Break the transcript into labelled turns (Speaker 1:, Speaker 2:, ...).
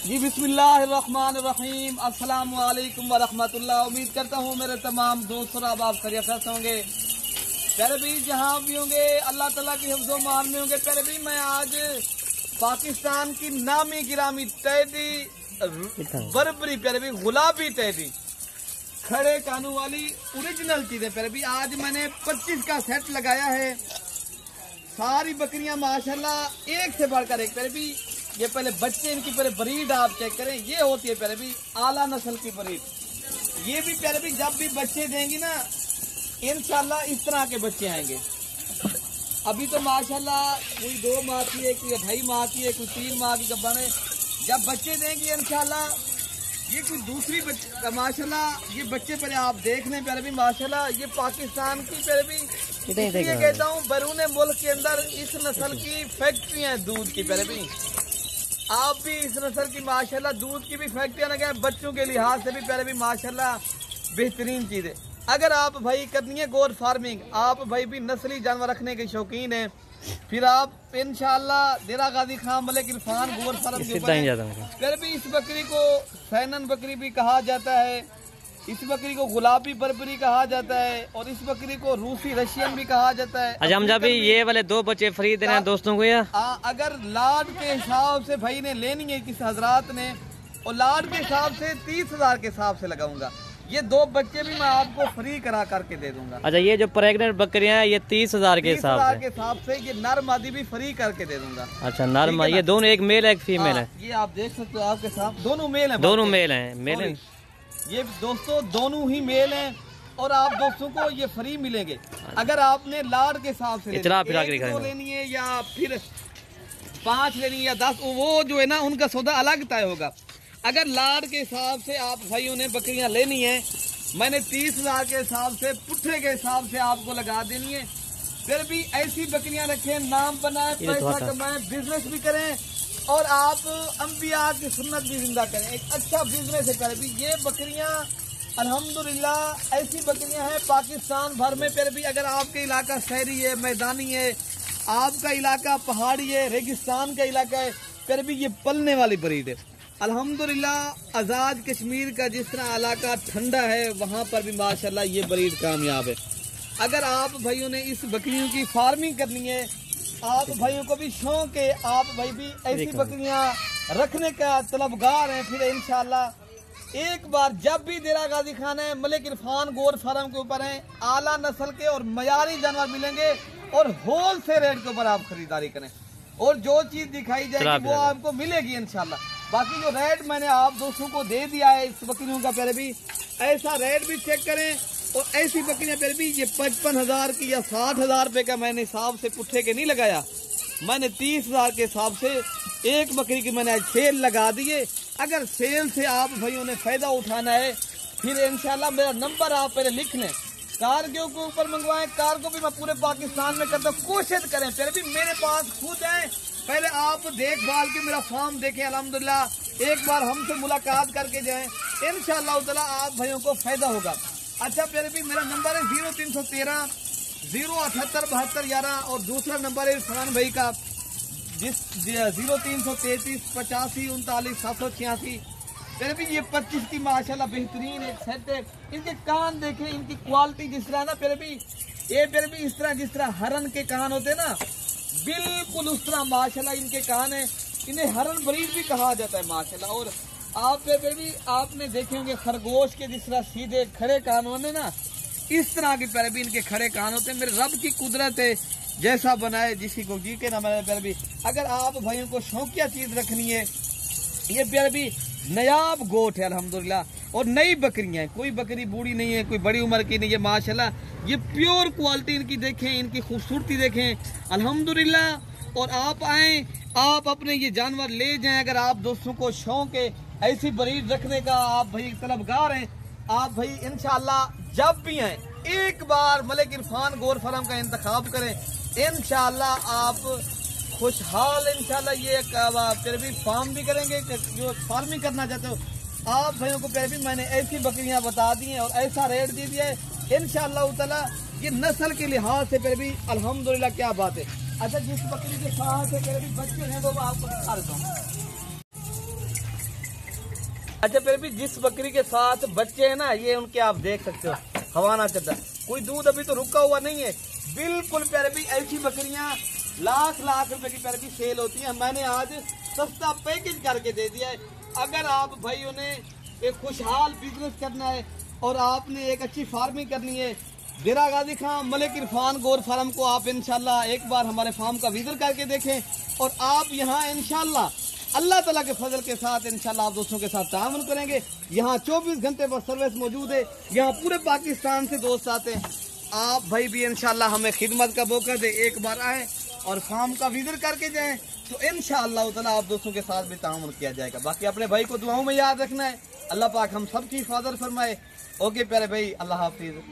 Speaker 1: जी बिस्मिल्लाहिर्रहमानिर्रहीम, अस्सलाम वालेकुम वरहमतुल्लाह। उम्मीद करता हूँ मेरे तमाम दोस्त और आप खैरियत से होंगे। प्यारे भी जहाँ भी होंगे अल्लाह ताला की हिफ्ज़ो मान में होंगे। प्यारे भी मैं आज पाकिस्तान की नामी गिरामी टैडी बर्बरी, प्यारे भी गुलाबी टैडी खड़े कानों वाली ओरिजिनल चीजें, प्यारे भी आज मैंने 25 का सेट लगाया है। सारी बकरियां माशाल्लाह एक से बढ़कर एक। प्यारे भी ये पहले बच्चे इनकी पहले ब्रीड आप चेक करें, ये होती है प्यारे भी आला नस्ल की ब्रीड। ये भी प्यारे भी जब भी बच्चे देंगी ना इंशाल्लाह इस तरह के बच्चे आएंगे। अभी तो माशाल्लाह कोई 2 माह की है, कोई 2.5 माह की है, कोई 3 माह की गब्बन है। जब बच्चे देंगी इंशाल्लाह ये कोई दूसरी बच्चे माशाल्लाह ये बच्चे पहले आप देख लें प्यारे भी माशाल्लाह। ये पाकिस्तान की प्यारे भी इसलिए कहता हूँ बैरून मुल्क के अंदर इस नस्ल की फैक्ट्रियां हैं दूध की। प्यारे भी आप भी इस नस्ल की माशाल्लाह दूध की भी फैक्ट्रियां लगे हैं। बच्चों के लिहाज से भी प्यारे भी माशाल्लाह बेहतरीन चीज है। अगर आप भाई करनी है गोट फार्मिंग, आप भाई भी नस्ली जानवर रखने के शौकीन हैं, फिर आप इंशाल्लाह देरा गाजी खान मलिक इरफान गोट फार्म के ऊपर। फिर भी इस बकरी को सैनन बकरी भी कहा जाता है, इस बकरी को गुलाबी बर्बरी कहा जाता है और इस बकरी को रूसी रशियन भी कहा जाता है।
Speaker 2: अच्छा हम जब भी ये वाले 2 बच्चे फ्री देना है दोस्तों को, या
Speaker 1: अगर लाड के हिसाब से भाई ने लेनी है किस हजरात ने, और लाड के हिसाब से 30,000 के हिसाब से लगाऊंगा। ये 2 बच्चे भी मैं आपको फ्री करा करके दे दूंगा।
Speaker 2: अच्छा ये जो प्रेग्नेंट बकरियां हैं ये 30,000 के हिसाब
Speaker 1: से ये नर मादी भी फ्री करके दे दूंगा।
Speaker 2: अच्छा नर मादी, ये दोनों एक मेल है एक फीमेल है?
Speaker 1: ये आप देख सकते हो आपके साथ दोनों मेल हैं।
Speaker 2: दोनों मेल हैं, मेल है
Speaker 1: ये दोस्तों दोनों ही मेल हैं और आप दोस्तों को ये फ्री मिलेंगे। अगर आपने लाड के हिसाब से लेनी है या फिर 5 लेनी है या 10, वो जो है ना उनका सौदा अलग तय होगा। अगर लाड के हिसाब से आप भाइयों ने बकरियां लेनी है, मैंने 30,000 के हिसाब से पुट्ठे के हिसाब से आपको लगा देनी है। फिर भी ऐसी बकरियां रखें, नाम बनाए, पैसा कमाएं, बिजनेस भी करें और आप अंबिया की सुन्नत भी जिंदा करें। एक अच्छा बिजनेस है। कर भी ये बकरियां अल्हम्दुलिल्लाह ऐसी बकरियां हैं पाकिस्तान भर में। फिर भी अगर आपके इलाका शहरी है, मैदानी है, आपका इलाका पहाड़ी है, रेगिस्तान का इलाका है, फिर भी ये पलने वाली ब्रीड है अल्हम्दुलिल्लाह। आज़ाद कश्मीर का जिस तरह इलाका ठंडा है वहाँ पर भी माशाल्लाह ये ब्रीड कामयाब है। अगर आप भाइयों ने इस बकरियों की फार्मिंग करनी है, आप भाइयों को भी शौक है, आप भाई भी ऐसी बकरियां रखने का तलबगार हैं, फिर इंशाल्लाह एक बार जब भी देरा गाजी खान है मलिक इरफान गोट फार्म के ऊपर है, आला नस्ल के और मयारी जानवर मिलेंगे और होल से रेट के ऊपर आप खरीदारी करें और जो चीज दिखाई जाएगी वो आपको मिलेगी इंशाल्लाह। बाकी जो रेट मैंने आप दोस्तों को दे दिया है इस बकरियों का, पहले भी ऐसा रेट भी चेक करें। और ऐसी बकरियां फिर भी ये 55,000 की या 60,000 रुपए का मैंने हिसाब से पुट्ठे के नहीं लगाया, मैंने 30,000 के हिसाब से एक बकरी की मैंने सेल लगा दिए। अगर सेल से आप भाइयों ने फायदा उठाना है फिर इंशाल्लाह मेरा नंबर आप पहले लिख लें, कार्गो के ऊपर मंगवाएं। कार्गो भी मैं पूरे पाकिस्तान में करता हूँ, कोशिश करें फिर भी मेरे पास खुद है। पहले आप देखभाल के मेरा फार्म देखें अल्हम्दुलिल्लाह, एक बार हमसे मुलाकात करके जाएं, इंशाल्लाह ताला आप भाइयों को फायदा होगा। अच्छा फिर भी मेरा नंबर है 0313 078 72 11 और दूसरा नंबर है इरफान भाई का 0333 85 39 786। फिर भी ये 25 की माशाल्लाह बेहतरीन एक सेट है। इनके कान देखें, इनकी क्वालिटी जिस तरह ना फिर भी ये फिर भी इस तरह जिस तरह हरन के कान होते ना बिल्कुल उस तरह माशाल्लाह इनके कान है। इन्हें हरन ब्रीड भी कहा जाता है माशाल्लाह। और आप फिर भी आपने देखे होंगे खरगोश के जिस तरह सीधे खड़े कान होने ना, इस तरह के पैर भी इनके खड़े कान होते हैं। मेरे रब की कुदरत है, जैसा बनाए जिसी को जी के ना बनाए। पैर भी अगर आप भाइयों को शौकिया चीज रखनी है, ये पैर भी नयाब गोट है अल्हम्दुलिल्लाह और नई बकरियां हैं, कोई बकरी बूढ़ी नहीं है, कोई बड़ी उम्र की नहीं है माशाल्लाह। ये प्योर क्वालिटी इनकी देखें, इनकी खूबसूरती देखें अल्हम्दुलिल्लाह। और आप आए, आप अपने ये जानवर ले जाएं। अगर आप दोस्तों को शौक है ऐसी ब्रीड रखने का, आप भाई तलबगार हैं, आप भाई इंशाल्लाह जब भी आए एक बार मलिक इरफान गोट फार्म का इंतखाब करें, इंशाल्लाह आप खुशहाल इंशाल्लाह ये फिर भी फार्म भी करेंगे। जो फार्मिंग करना चाहते हो आप भाइयों को फिर भी मैंने ऐसी बकरियां बता दी हैं और ऐसा रेट दे दिया है इंशाल्लाह ताला। ये नस्ल के लिहाज से फिर भी अल्हम्दुलिल्लाह क्या बात है। अच्छा जिस बकरी के साथ फिर भी बच्चे हैं वो मैं आपको बता देता हूँ। अच्छा फिर भी जिस बकरी के साथ बच्चे हैं ना, ये उनके आप देख सकते हो, हवाना चद्दर, कोई दूध अभी तो रुका हुआ नहीं है, बिल्कुल प्यारे भी। ऐसी बकरियां लाख लाख रुपए की प्यारे भी सेल होती है। मैंने आज सस्ता पैकेज करके दे दिया है। अगर आप भाइयों ने एक खुशहाल बिजनेस करना है और आपने एक अच्छी फार्मिंग करनी है, डेरा गाजी खां मलिक इरफान गोर फार्म को आप इंशाल्लाह एक बार हमारे फार्म का विजिट करके देखें और आप यहाँ इंशाल्लाह अल्लाह ताला के फजल के साथ इंशाल्लाह आप दोस्तों के साथ तामुन करेंगे। यहाँ 24 घंटे पर सर्विस मौजूद है। यहाँ पूरे पाकिस्तान से दोस्त आते हैं। आप भाई भी इंशाल्लाह हमें खिदमत का मौका दे, एक बार आए और फार्म का विजिट करके जाएं तो इंशाअल्लाह ताला आप दोस्तों के साथ भी तामुन किया जाएगा। बाकी अपने भाई को दुआओं में याद रखना है। अल्लाह पाक हम सब की हिफाजत फरमाए। ओके प्यारे भाई, अल्लाह हाफिज।